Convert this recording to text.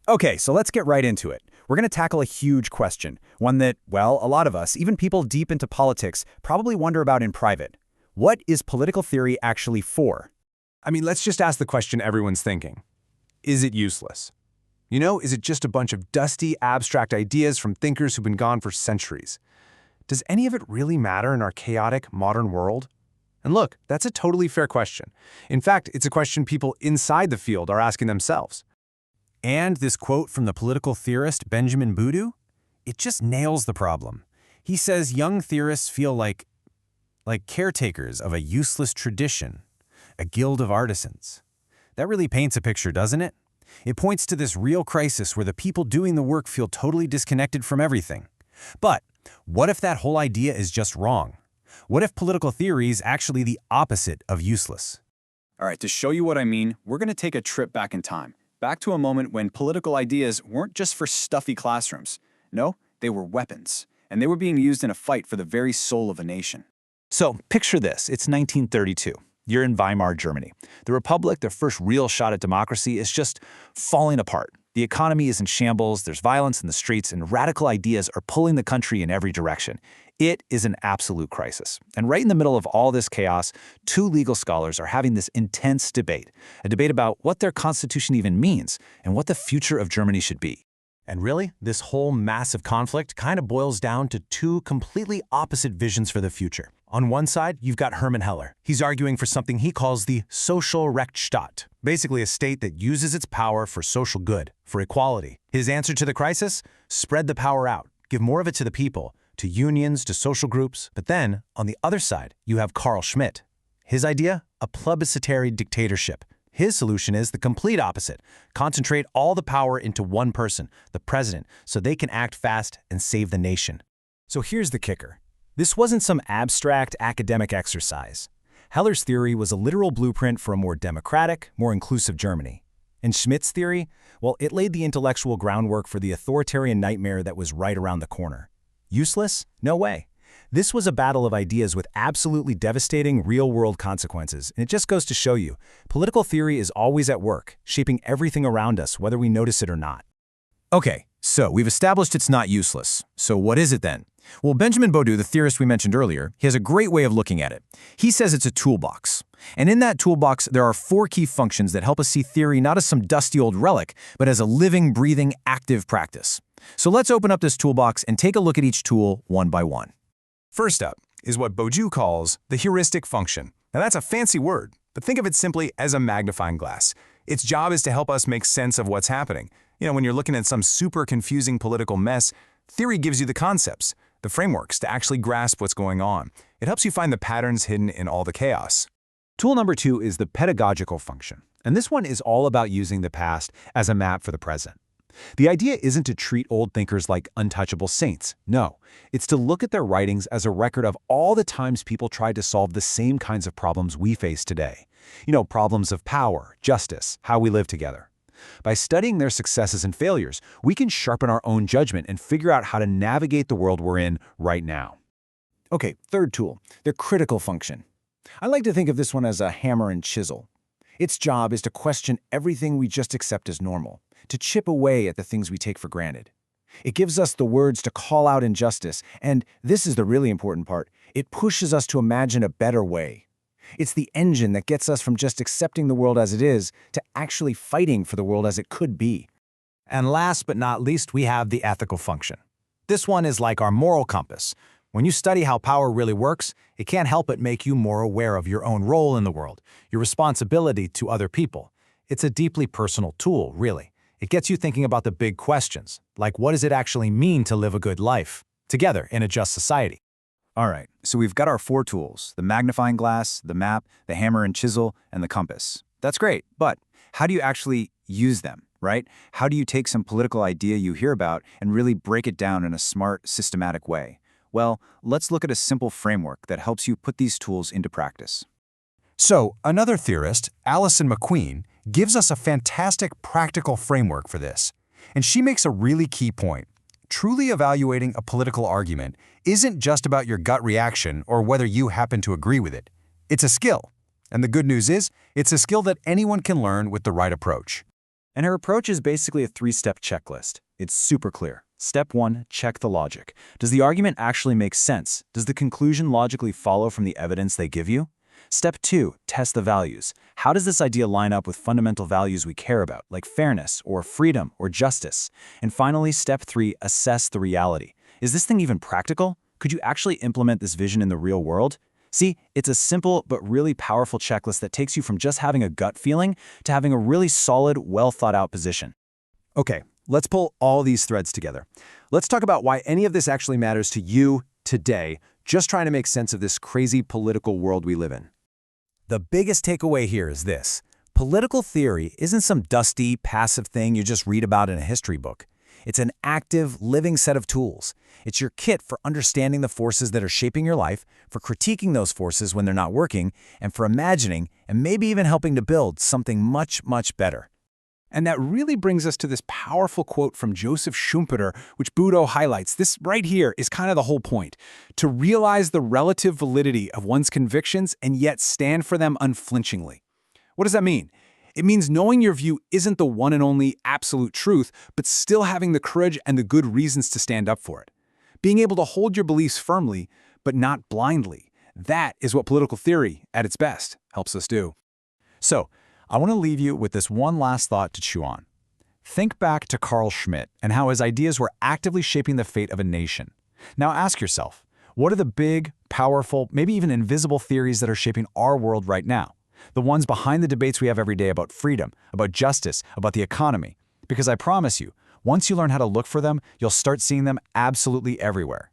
Okay, so let's get right into it. We're going to tackle a huge question, one that, well, a lot of us, even people deep into politics, probably wonder about in private. What is political theory actually for? I mean, let's just ask the question everyone's thinking. Is it useless? Is it just a bunch of dusty, abstract ideas from thinkers who've been gone for centuries? Does any of it really matter in our chaotic, modern world? And look, that's a totally fair question. In fact, it's a question people inside the field are asking themselves. And this quote from the political theorist Benjamin Boudou? It just nails the problem. He says young theorists feel like caretakers of a useless tradition, a guild of artisans. That really paints a picture, doesn't it? It points to this real crisis where the people doing the work feel totally disconnected from everything. But what if that whole idea is just wrong? What if political theory is actually the opposite of useless? All right, to show you what I mean, we're going to take a trip back in time, back to a moment when political ideas weren't just for stuffy classrooms. No, they were weapons, and they were being used in a fight for the very soul of a nation. So picture this, it's 1932. You're in Weimar, Germany. The Republic, their first real shot at democracy, is just falling apart. The economy is in shambles, there's violence in the streets, and radical ideas are pulling the country in every direction. It is an absolute crisis. And right in the middle of all this chaos, two legal scholars are having this intense debate, a debate about what their constitution even means and what the future of Germany should be. And really, this whole massive conflict kind of boils down to two completely opposite visions for the future. On one side, you've got Hermann Heller. He's arguing for something he calls the social Rechtsstaat, basically a state that uses its power for social good, for equality. His answer to the crisis? Spread the power out, give more of it to the people, to unions, to social groups. But then, on the other side, you have Carl Schmitt. His idea? A plebiscitary dictatorship. His solution is the complete opposite. Concentrate all the power into one person, the president, so they can act fast and save the nation. So here's the kicker. This wasn't some abstract academic exercise. Heller's theory was a literal blueprint for a more democratic, more inclusive Germany. And Schmitt's theory? Well, it laid the intellectual groundwork for the authoritarian nightmare that was right around the corner. Useless? No way. This was a battle of ideas with absolutely devastating real-world consequences, and it just goes to show you, political theory is always at work, shaping everything around us, whether we notice it or not. Okay, so we've established it's not useless. So what is it then? Well, Benjamin Boudou, the theorist we mentioned earlier, he has a great way of looking at it. He says it's a toolbox. And in that toolbox, there are 4 key functions that help us see theory not as some dusty old relic, but as a living, breathing, active practice. So let's open up this toolbox and take a look at each tool one by one. First up is what Boudou calls the heuristic function. Now that's a fancy word, but think of it simply as a magnifying glass. Its job is to help us make sense of what's happening. When you're looking at some super confusing political mess, theory gives you the concepts, the frameworks to actually grasp what's going on. It helps you find the patterns hidden in all the chaos. Tool number 2 is the pedagogical function, and this one is all about using the past as a map for the present. The idea isn't to treat old thinkers like untouchable saints. No, it's to look at their writings as a record of all the times people tried to solve the same kinds of problems we face today. Problems of power, justice, how we live together. By studying their successes and failures, we can sharpen our own judgment and figure out how to navigate the world we're in right now. Okay, third tool, the critical function. I like to think of this one as a hammer and chisel. Its job is to question everything we just accept as normal, to chip away at the things we take for granted. It gives us the words to call out injustice, and this is the really important part, it pushes us to imagine a better way. It's the engine that gets us from just accepting the world as it is to actually fighting for the world as it could be. And last but not least, we have the ethical function. This one is like our moral compass. When you study how power really works, it can't help but make you more aware of your own role in the world, your responsibility to other people. It's a deeply personal tool, really. It gets you thinking about the big questions, like what does it actually mean to live a good life, together in a just society? All right, so we've got our 4 tools, the magnifying glass, the map, the hammer and chisel, and the compass. That's great, but how do you actually use them, right? How do you take some political idea you hear about and really break it down in a smart, systematic way? Well, let's look at a simple framework that helps you put these tools into practice. So, another theorist, Alison McQueen, gives us a fantastic practical framework for this. And she makes a really key point. Truly evaluating a political argument isn't just about your gut reaction or whether you happen to agree with it. It's a skill. And the good news is, it's a skill that anyone can learn with the right approach. And her approach is basically a 3-step checklist. It's super clear. Step 1, check the logic. Does the argument actually make sense? Does the conclusion logically follow from the evidence they give you? Step 2, test the values. How does this idea line up with fundamental values we care about, like fairness or freedom or justice? And finally, step 3, assess the reality. Is this thing even practical? Could you actually implement this vision in the real world? See, it's a simple but really powerful checklist that takes you from just having a gut feeling to having a really solid, well-thought-out position. Okay, let's pull all these threads together. Let's talk about why any of this actually matters to you today, just trying to make sense of this crazy political world we live in. The biggest takeaway here is this. Political theory isn't some dusty, passive thing you just read about in a history book. It's an active, living set of tools. It's your kit for understanding the forces that are shaping your life, for critiquing those forces when they're not working, and for imagining and maybe even helping to build something much, much better. And that really brings us to this powerful quote from Joseph Schumpeter, which Budo highlights. This right here is kind of the whole point. To realize the relative validity of one's convictions and yet stand for them unflinchingly. What does that mean? It means knowing your view isn't the one and only absolute truth, but still having the courage and the good reasons to stand up for it. Being able to hold your beliefs firmly, but not blindly. That is what political theory, at its best, helps us do. So, I want to leave you with this one last thought to chew on. Think back to Carl Schmitt and how his ideas were actively shaping the fate of a nation. Now ask yourself, what are the big, powerful, maybe even invisible theories that are shaping our world right now? The ones behind the debates we have every day about freedom, about justice, about the economy. Because I promise you, once you learn how to look for them, you'll start seeing them absolutely everywhere.